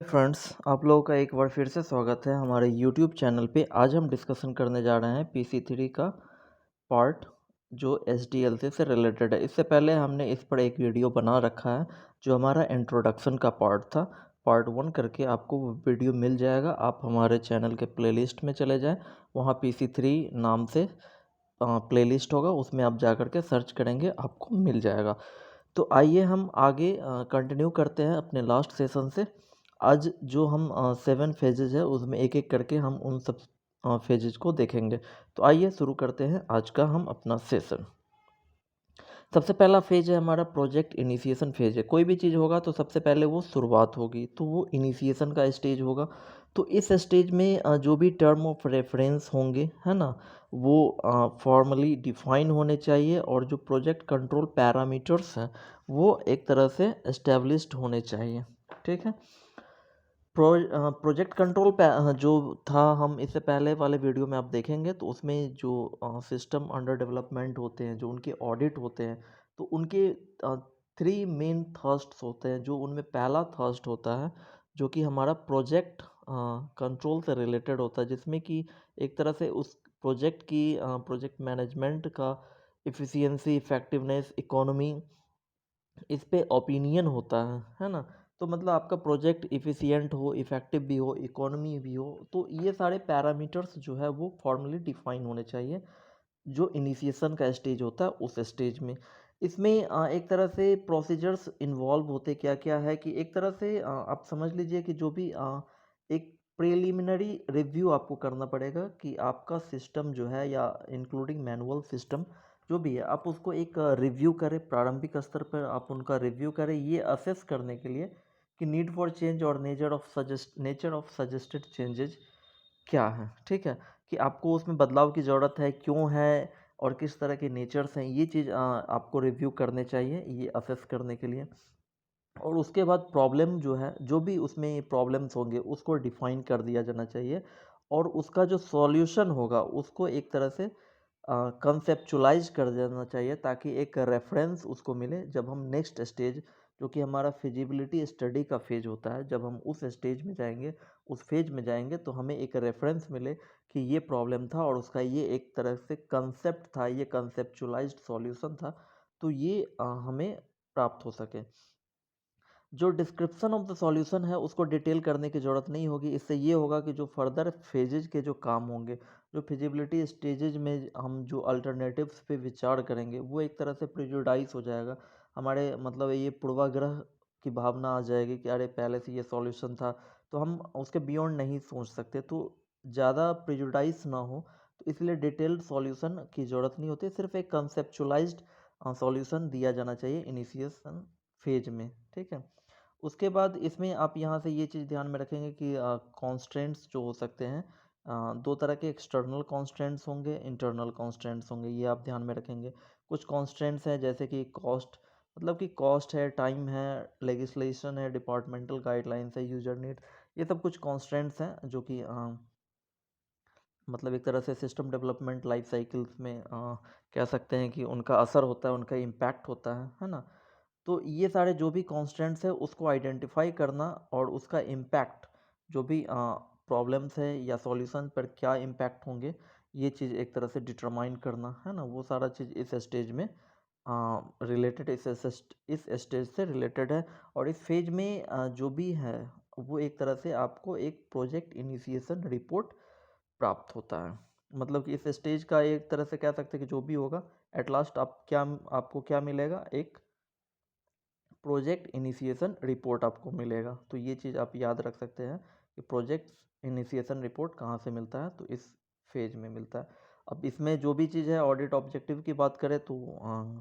Friends, आप लोगों का एक बार फिर से स्वागत है हमारे यूट्यूब चैनल पे। आज हम डिस्कशन करने जा रहे हैं पीसी3 का पार्ट जो एसडीएलसी से रिलेटेड है। इससे पहले हमने इस पर एक वीडियो बना रखा है जो हमारा इंट्रोडक्शन का पार्ट था। पार्ट 1 करके आपको वो वीडियो मिल जाएगा। आप हमारे चैनल के प्लेलिस्ट में चले जाएं, वहाँ पीसी3 नाम से प्लेलिस्ट होगा, उसमें आप जा कर के सर्च करेंगे, आपको मिल जाएगा। तो आइए हम आगे कंटिन्यू करते हैं अपने लास्ट सेशन से। आज जो हम 7 फेजेज़ है उसमें एक एक करके हम उन सब फेजेज़ को देखेंगे। तो आइए शुरू करते हैं आज का हम अपना सेशन। सबसे पहला फेज है हमारा प्रोजेक्ट इनिशिएशन फेज है। कोई भी चीज़ होगा तो सबसे पहले वो शुरुआत होगी, तो वो इनिशिएशन का स्टेज होगा। तो इस स्टेज में जो भी टर्म ऑफ रेफरेंस होंगे, है ना, वो फॉर्मली डिफाइन होने चाहिए और जो प्रोजेक्ट कंट्रोल पैरामीटर्स हैं वो एक तरह से एस्टेब्लिश्ड होने चाहिए। ठीक है। प्रोजेक्ट कंट्रोल जो था, हम इससे पहले वाले वीडियो में आप देखेंगे तो उसमें जो सिस्टम अंडर डेवलपमेंट होते हैं, जो उनके ऑडिट होते हैं, तो उनके 3 मेन थर्स्ट्स होते हैं। जो उनमें पहला थर्स्ट होता है जो कि हमारा प्रोजेक्ट कंट्रोल से रिलेटेड होता है, जिसमें कि एक तरह से उस प्रोजेक्ट की प्रोजेक्ट मैनेजमेंट का इफ़िशियंसी, इफ़ेक्टिवनेस, इकोनॉमी, इस पे ओपिनियन होता है ना। तो मतलब आपका प्रोजेक्ट इफ़िशिएंट हो, इफ़ेक्टिव भी हो, इकोनॉमी भी हो, तो ये सारे पैरामीटर्स जो है वो फॉर्मली डिफाइन होने चाहिए। जो इनिशिएशन का स्टेज होता है उस स्टेज में, इसमें एक तरह से प्रोसीजर्स इन्वॉल्व होते क्या क्या है कि एक तरह से आप समझ लीजिए कि जो भी एक प्रिलिमिनरी रिव्यू आपको करना पड़ेगा कि आपका सिस्टम जो है, या इंक्लूडिंग मैनुअल सिस्टम जो भी है, आप उसको एक रिव्यू करें। प्रारंभिक स्तर पर आप उनका रिव्यू करें, ये असेस करने के लिए कि नीड फॉर चेंज और नेचर ऑफ सजेस्टेड चेंजेज क्या है। ठीक है, कि आपको उसमें बदलाव की ज़रूरत है, क्यों है, और किस तरह के नेचर्स हैं, ये चीज़ आपको रिव्यू करने चाहिए, ये असेस करने के लिए। और उसके बाद प्रॉब्लम जो है, जो भी उसमें प्रॉब्लम्स होंगे उसको डिफाइन कर दिया जाना चाहिए, और उसका जो सॉल्यूशन होगा उसको एक तरह से कंसेप्चुलाइज कर देना चाहिए, ताकि एक रेफरेंस उसको मिले जब हम नेक्स्ट स्टेज, जो कि हमारा फिजिबिलिटी स्टडी का फेज होता है, जब हम उस स्टेज में जाएंगे, उस फेज में जाएंगे, तो हमें एक रेफरेंस मिले कि ये प्रॉब्लम था और उसका ये एक तरह से कंसेप्ट था, ये कंसेप्चुलाइज्ड सॉल्यूशन था। तो ये हमें प्राप्त हो सके। जो डिस्क्रिप्शन ऑफ द सॉल्यूशन है उसको डिटेल करने की ज़रूरत नहीं होगी। इससे ये होगा कि जो फर्दर फेजेज के जो काम होंगे, जो फिजिबिलिटी स्टेजेज में हम जो अल्टरनेटिव्स पे विचार करेंगे, वो एक तरह से प्रिजुडाइज हो जाएगा। हमारे मतलब ये पूर्वाग्रह की भावना आ जाएगी कि अरे पहले से ये सॉल्यूशन था, तो हम उसके बियॉन्ड नहीं सोच सकते। तो ज़्यादा प्रिजुडाइज ना हो, तो इसलिए डिटेल्ड सॉल्यूशन की ज़रूरत नहीं होती, सिर्फ एक कंसेप्चुलाइज्ड सॉल्यूशन दिया जाना चाहिए इनिशिएशन फेज में। ठीक है। उसके बाद इसमें आप यहाँ से ये चीज़ ध्यान में रखेंगे कि कॉन्स्ट्रेंट्स जो हो सकते हैं, दो तरह के एक्सटर्नल कॉन्स्ट्रेंट्स होंगे, इंटरनल कॉन्स्ट्रेंट्स होंगे, ये आप ध्यान में रखेंगे। कुछ कॉन्स्ट्रेंट्स हैं जैसे कि कॉस्ट, मतलब कि कॉस्ट है, टाइम है, लेगिस्लेशन है, डिपार्टमेंटल गाइडलाइंस है, यूजर नीड, ये सब कुछ कॉन्स्ट्रेंट्स हैं जो कि मतलब एक तरह से सिस्टम डेवलपमेंट लाइफ साइकिल्स में कह सकते हैं कि उनका असर होता है, उनका इम्पैक्ट होता है ना। तो ये सारे जो भी कॉन्स्टेंट्स है उसको आइडेंटिफाई करना, और उसका इम्पैक्ट, जो भी प्रॉब्लम्स है या सॉल्यूशन पर क्या इम्पैक्ट होंगे, ये चीज़ एक तरह से डिटरमाइन करना, है ना, वो सारा चीज़ इस स्टेज में रिलेटेड, इस स्टेज से रिलेटेड है। और इस फेज में जो भी है वो एक तरह से आपको एक प्रोजेक्ट इनिशिएशन रिपोर्ट प्राप्त होता है। मतलब कि इस स्टेज का एक तरह से कह सकते हैं कि जो भी होगा, एट लास्ट आपको क्या मिलेगा, एक प्रोजेक्ट इनिशिएशन रिपोर्ट आपको मिलेगा। तो ये चीज़ आप याद रख सकते हैं कि प्रोजेक्ट इनिशिएशन रिपोर्ट कहाँ से मिलता है, तो इस फेज में मिलता है। अब इसमें जो भी चीज़ है, ऑडिट ऑब्जेक्टिव की बात करें तो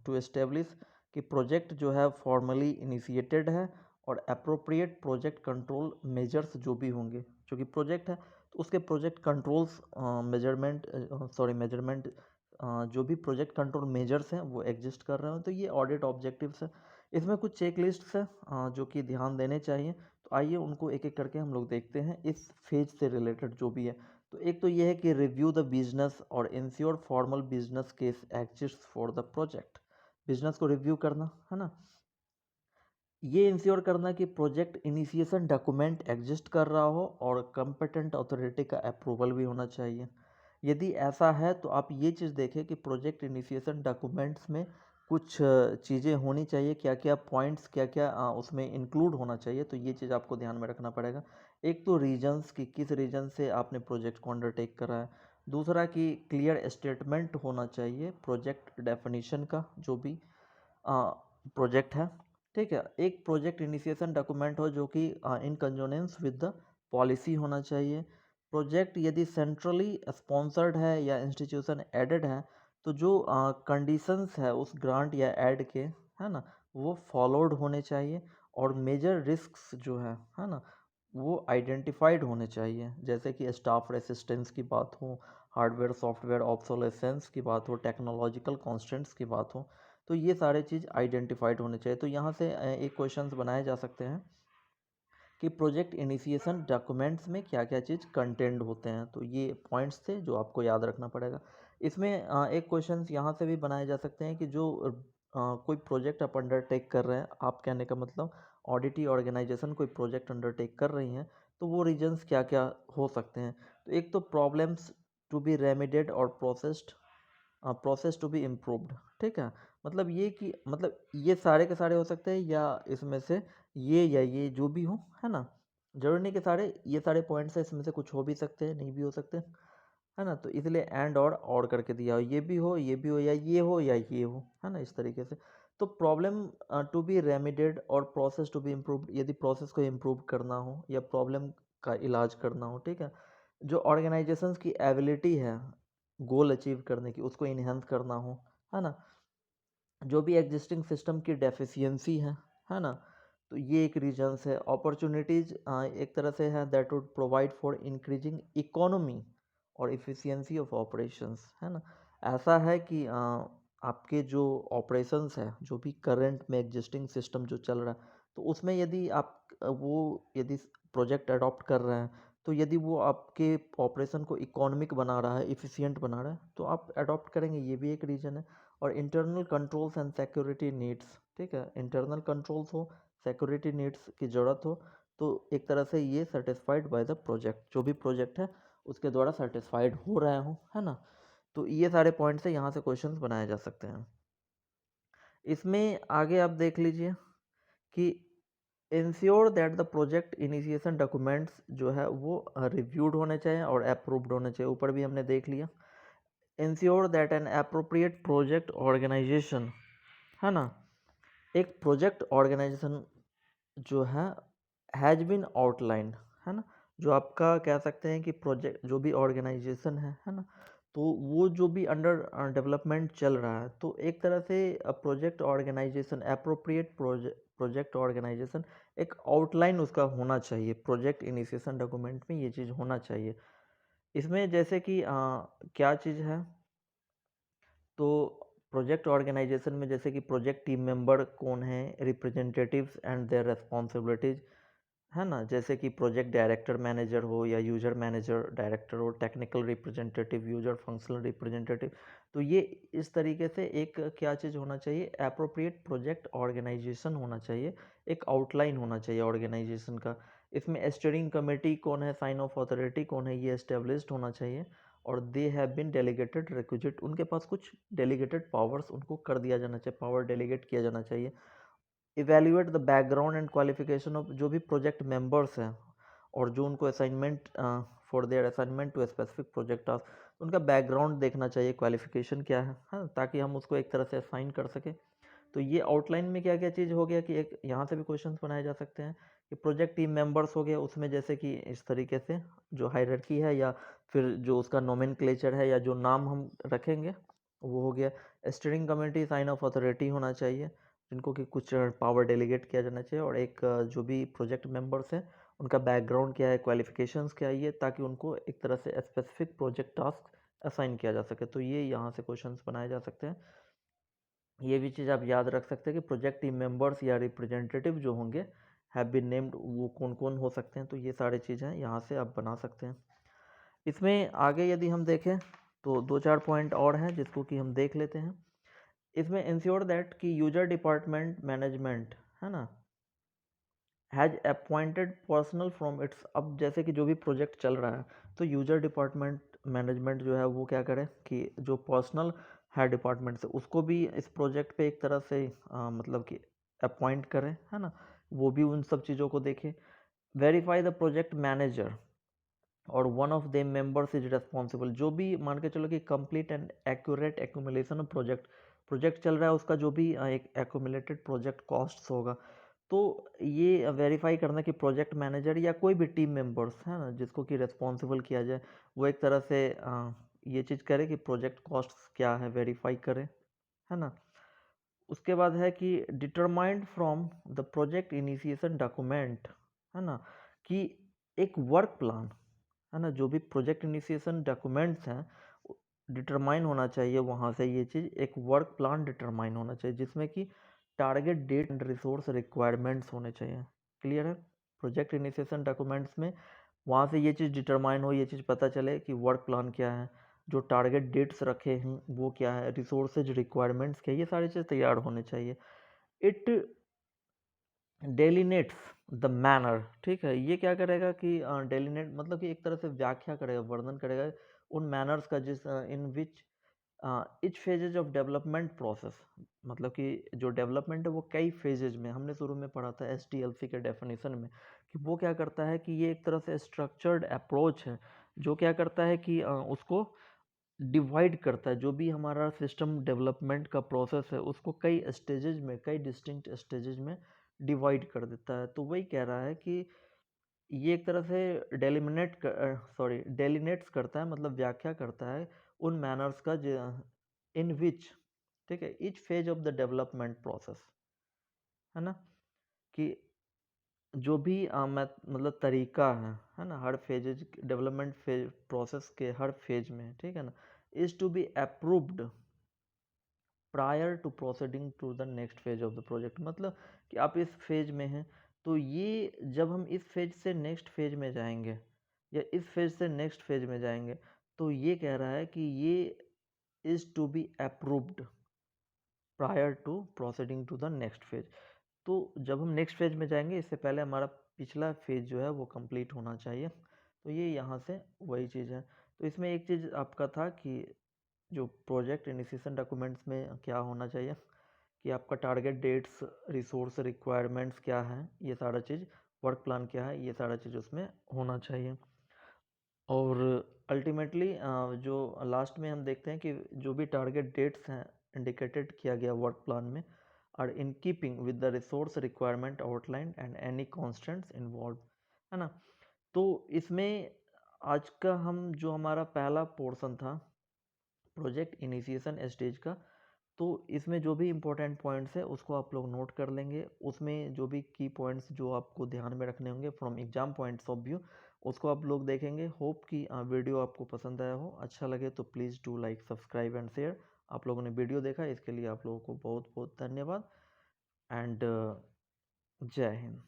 टू एस्टेब्लिश कि प्रोजेक्ट जो है फॉर्मली इनिशिएटेड है, और अप्रोप्रिएट प्रोजेक्ट कंट्रोल मेजर्स जो भी होंगे, जो कि प्रोजेक्ट है तो उसके प्रोजेक्ट कंट्रोल्स मेजरमेंट, जो भी प्रोजेक्ट कंट्रोल मेजर्स हैं वो एग्जिस्ट कर रहे हो, तो ये ऑडिट ऑब्जेक्टिव्स है। इसमें कुछ चेक लिस्ट्स है जो कि ध्यान देने चाहिए। तो आइए उनको एक एक करके हम लोग देखते हैं इस फेज से रिलेटेड जो भी है। तो एक तो ये है कि रिव्यू द बिजनेस और ensure formal business case exist for the project. Business को रिव्यू करना, है ना। ये इंश्योर करना कि प्रोजेक्ट इनिशिएशन डॉक्यूमेंट एग्जिस्ट कर रहा हो और कंपेटेंट अथॉरिटी का अप्रूवल भी होना चाहिए। यदि ऐसा है तो आप ये चीज़ देखें कि प्रोजेक्ट इनिशिएशन डॉक्यूमेंट्स में कुछ चीज़ें होनी चाहिए, क्या क्या पॉइंट्स, क्या क्या उसमें इंक्लूड होना चाहिए, तो ये चीज़ आपको ध्यान में रखना पड़ेगा। एक तो रीजन्स कि किस रीजन से आपने प्रोजेक्ट को अंडरटेक करा है। दूसरा कि क्लियर स्टेटमेंट होना चाहिए प्रोजेक्ट डेफिनेशन का, जो भी प्रोजेक्ट है, ठीक है। एक प्रोजेक्ट इनिशिएशन डॉक्यूमेंट हो जो कि इन कंजोनेंस विद द पॉलिसी होना चाहिए। प्रोजेक्ट यदि सेंट्रली स्पॉन्सर्ड है या इंस्टीट्यूशन एडेड है, तो जो कंडीशंस है उस ग्रांट या एड के, है ना, वो फॉलोड होने चाहिए। और मेजर रिस्क्स जो है ना, वो आइडेंटिफाइड होने चाहिए। जैसे कि स्टाफ रेसिस्टेंस की बात हो, हार्डवेयर सॉफ्टवेयर ऑब्सोलेसेंस की बात हो, टेक्नोलॉजिकल कॉन्स्टेंट्स की बात हो, तो ये सारे चीज़ आइडेंटिफाइड होने चाहिए। तो यहाँ से एक क्वेश्चंस बनाए जा सकते हैं कि प्रोजेक्ट इनिशिएशन डॉक्यूमेंट्स में क्या क्या चीज़ कंटेंट होते हैं। तो ये पॉइंट्स थे जो आपको याद रखना पड़ेगा। इसमें एक क्वेश्चंस यहाँ से भी बनाए जा सकते हैं कि जो कोई प्रोजेक्ट आप अंडरटेक कर रहे हैं, आप कहने का मतलब ऑडिटी ऑर्गेनाइजेशन कोई प्रोजेक्ट अंडरटेक कर रही हैं, तो वो रीजन्स क्या क्या हो सकते हैं। तो एक तो प्रॉब्लम्स टू बी रेमिडेड और प्रोसेस टू बी इम्प्रूव्ड, ठीक है। मतलब ये कि मतलब ये सारे के सारे हो सकते हैं, या इसमें से ये या ये जो भी हो, है ना। जरूरी नहीं कि सारे ये सारे पॉइंट्स है, इसमें से कुछ हो भी सकते हैं, नहीं भी हो सकते, है ना। तो इसलिए एंड और करके दिया हो, ये भी हो, ये भी हो, या ये हो या ये हो, है ना, इस तरीके से। तो प्रॉब्लम टू बी रेमिडेड और प्रोसेस टू बी इम्प्रूव्ड, यदि प्रोसेस को इम्प्रूव करना हो या प्रॉब्लम का इलाज करना हो, ठीक है। जो ऑर्गेनाइजेशंस की एबिलिटी है गोल अचीव करने की, उसको इन्हेंस करना हो, है ना। जो भी एग्जिस्टिंग सिस्टम की डेफिशिएंसी है ना। तो ये एक रीजन्स है। अपॉर्चुनिटीज़ एक तरह से है that would provide for increasing economy और इफ़िशियंसी ऑफ ऑपरेशंस, है ना। ऐसा है कि आपके जो ऑपरेशंस है, जो भी करंट में एग्जिस्टिंग सिस्टम जो चल रहा है, तो उसमें यदि आप वो यदि प्रोजेक्ट अडॉप्ट कर रहे हैं, तो यदि वो आपके ऑपरेशन को इकोनॉमिक बना रहा है, इफ़िशियंट बना रहा है, तो आप अडॉप्ट करेंगे, ये भी एक रीज़न है। और internal controls and security needs, ठीक है, इंटरनल कंट्रोल्स हो, सिक्योरिटी नीड्स की ज़रूरत हो, तो एक तरह से ये सेटिस्फाइड बाय द प्रोजेक्ट, जो भी प्रोजेक्ट है उसके द्वारा सेटिस्फाइड हो रहे हो, है ना। तो ये सारे पॉइंट्स है, यहाँ से क्वेश्चंस बनाए जा सकते हैं। इसमें आगे आप देख लीजिए कि ensure that the project initiation documents जो है वो रिव्यूड होने चाहिए और अप्रूव्ड होने चाहिए, ऊपर भी हमने देख लिया। Ensure that an appropriate project organisation, है ना, एक प्रोजेक्ट ऑर्गेनाइजेशन जो हैज़ बीन आउटलाइंड, है ना। जो आपका कह सकते हैं कि प्रोजेक्ट जो भी ऑर्गेनाइजेशन है ना, तो वो जो भी अंडर डेवलपमेंट चल रहा है, तो एक तरह से project organisation appropriate project organisation एक आउटलाइन उसका होना चाहिए। प्रोजेक्ट इनिशिएशन डॉक्यूमेंट में ये चीज़ होना चाहिए। इसमें जैसे कि क्या चीज़ है, तो प्रोजेक्ट ऑर्गेनाइजेशन में जैसे कि प्रोजेक्ट टीम मेंबर कौन है, रिप्रेजेंटेटिव्स एंड देयर रिस्पॉन्सिबिलिटीज, है ना। जैसे कि प्रोजेक्ट डायरेक्टर मैनेजर हो या यूजर मैनेजर डायरेक्टर हो, technical representative, user functional representative. तो ये इस तरीके से एक क्या चीज़ होना चाहिए, एप्रोप्रिएट प्रोजेक्ट ऑर्गेनाइजेशन होना चाहिए, एक आउटलाइन होना चाहिए ऑर्गेनाइजेशन का। इसमें स्टीयरिंग कमेटी कौन है, साइन ऑफ अथॉरिटी कौन है, ये एस्टेब्लिश्ड होना चाहिए। और they have been delegated requisite, उनके पास कुछ डेलीगेटेड पावर्स उनको कर दिया जाना चाहिए, पावर डेलीगेट किया जाना चाहिए। Evaluate the background and qualification of जो भी प्रोजेक्ट मेंबर्स हैं, और जो उनको assignment for their assignment to specific project task, उनका बैकग्राउंड देखना चाहिए, क्वालिफिकेशन क्या है, ताकि हम उसको एक तरह से असाइन कर सकें। तो ये आउटलाइन में क्या क्या चीज़ हो गया कि एक यहाँ से भी क्वेश्चंस बनाए जा सकते हैं कि प्रोजेक्ट टीम मेंबर्स हो गया, उसमें जैसे कि इस तरीके से जो हायरार्की है या फिर जो उसका नोमेनक्लेचर है या जो नाम हम रखेंगे वो हो गया। Steering committee sign off authority होना चाहिए, जिनको कि कुछ पावर डेलीगेट किया जाना चाहिए। और एक जो भी प्रोजेक्ट मेंबर्स हैं उनका बैकग्राउंड क्या है, क्वालिफिकेशंस क्या है, ये ताकि उनको एक तरह से स्पेसिफिक प्रोजेक्ट टास्क असाइन किया जा सके। तो ये यहाँ से क्वेश्चंस बनाए जा सकते हैं। ये भी चीज़ आप याद रख सकते हैं कि प्रोजेक्ट टीम मेंबर्स या रिप्रेजेंटेटिव जो होंगे हैव बीन नेम्ड, वो कौन कौन हो सकते हैं। तो ये सारी चीज़ें यहाँ से आप बना सकते हैं। इसमें आगे यदि हम देखें तो दो चार पॉइंट और हैं जिसको कि हम देख लेते हैं। इसमें इंश्योर दैट कि यूजर डिपार्टमेंट मैनेजमेंट, है ना, has appointed personal from its, अब जैसे कि जो भी प्रोजेक्ट चल रहा है तो यूजर डिपार्टमेंट मैनेजमेंट जो है वो क्या करे कि जो पर्सनल है डिपार्टमेंट से उसको भी इस प्रोजेक्ट पे एक तरह से मतलब कि अपॉइंट करे, है ना, वो भी उन सब चीज़ों को देखे। वेरीफाई द प्रोजेक्ट मैनेजर और one of them members is responsible, जो भी मान के चलो कि complete and accurate accumulation of project, project चल रहा है उसका जो भी एक एक्यूमुलेटेड प्रोजेक्ट कॉस्ट्स होगा, तो ये वेरीफाई करना कि प्रोजेक्ट मैनेजर या कोई भी टीम मेंबर्स है ना जिसको कि रेस्पॉन्सिबल किया जाए वो एक तरह से ये चीज़ करे कि प्रोजेक्ट कॉस्ट्स क्या है वेरीफाई करे, है ना। उसके बाद है कि determined from the project initiation document, है ना, कि एक वर्क प्लान, है ना, जो भी प्रोजेक्ट इनिशिएशन डॉक्यूमेंट्स हैं डिटरमाइन होना चाहिए वहाँ से, ये चीज़ एक वर्क प्लान डिटरमाइन होना चाहिए जिसमें कि target date and resource requirements होने चाहिए। क्लियर है, प्रोजेक्ट इनिशिएशन डॉक्यूमेंट्स में वहाँ से ये चीज़ डिटरमाइन हो, ये चीज़ पता चले कि वर्क प्लान क्या है, जो टारगेट डेट्स रखे हैं वो क्या है, रिसोर्सेज रिक्वायरमेंट्स क्या है, ये सारी चीज़ तैयार होने चाहिए। इट डेलिनेट्स द मैनर, ठीक है, ये क्या करेगा कि डेलिनेट मतलब कि एक तरह से व्याख्या करेगा, वर्णन करेगा उन मैनर्स का जिस in which each phases of development process, मतलब कि जो डेवलपमेंट है वो कई फेजेज में, हमने शुरू में पढ़ा था SDLC के डेफिनेशन में कि वो क्या करता है कि ये एक तरह से स्ट्रक्चर्ड अप्रोच है जो क्या करता है कि उसको डिवाइड करता है, जो भी हमारा सिस्टम डेवलपमेंट का प्रोसेस है उसको कई स्टेजेज में, कई डिस्टिंक्ट स्टेजेज में डिवाइड कर देता है। तो वही कह रहा है कि ये एक तरह से डेलिनेट्स करता है, मतलब व्याख्या करता है उन मैनर्स का इन विच, ठीक है, each phase of the development process, है ना, कि जो भी मतलब तरीका है ना, हर फेजेज डेवलपमेंट फेज प्रोसेस के हर फेज में, ठीक है ना, is to be approved prior to proceeding to the next phase of the project, मतलब कि आप इस फेज में हैं तो ये जब हम इस फेज से नेक्स्ट फेज में जाएंगे या इस फेज से नेक्स्ट फेज में जाएंगे तो ये कह रहा है कि ये is to be approved prior to proceeding to the next phase. तो जब हम नेक्स्ट फेज में जाएंगे इससे पहले हमारा पिछला फेज जो है वो कंप्लीट होना चाहिए, तो ये यहाँ से वही चीज़ है। तो इसमें एक चीज़ आपका था कि जो प्रोजेक्ट इनिशिएशन डॉक्यूमेंट्स में क्या होना चाहिए कि आपका टारगेट डेट्स, रिसोर्स रिक्वायरमेंट्स क्या है, ये सारा चीज़, वर्क प्लान क्या है, ये सारा चीज़ उसमें होना चाहिए। और अल्टीमेटली जो लास्ट में हम देखते हैं कि जो भी टारगेट डेट्स हैं इंडिकेटेड किया गया वर्क प्लान में are in keeping with the resource requirement outline and any constants involve, है ना। तो इसमें आज का हम जो हमारा पहला पोर्शन था प्रोजेक्ट इनिशिएशन स्टेज का, तो इसमें जो भी इम्पोर्टेंट पॉइंट्स है उसको आप लोग नोट कर लेंगे, उसमें जो भी की पॉइंट्स जो आपको ध्यान में रखने होंगे from exam points of view उसको आप लोग देखेंगे। होप कि वीडियो आपको पसंद आया हो, अच्छा लगे तो please do like subscribe and share. आप लोगों ने वीडियो देखा इसके लिए आप लोगों को बहुत बहुत धन्यवाद एंड जय हिंद।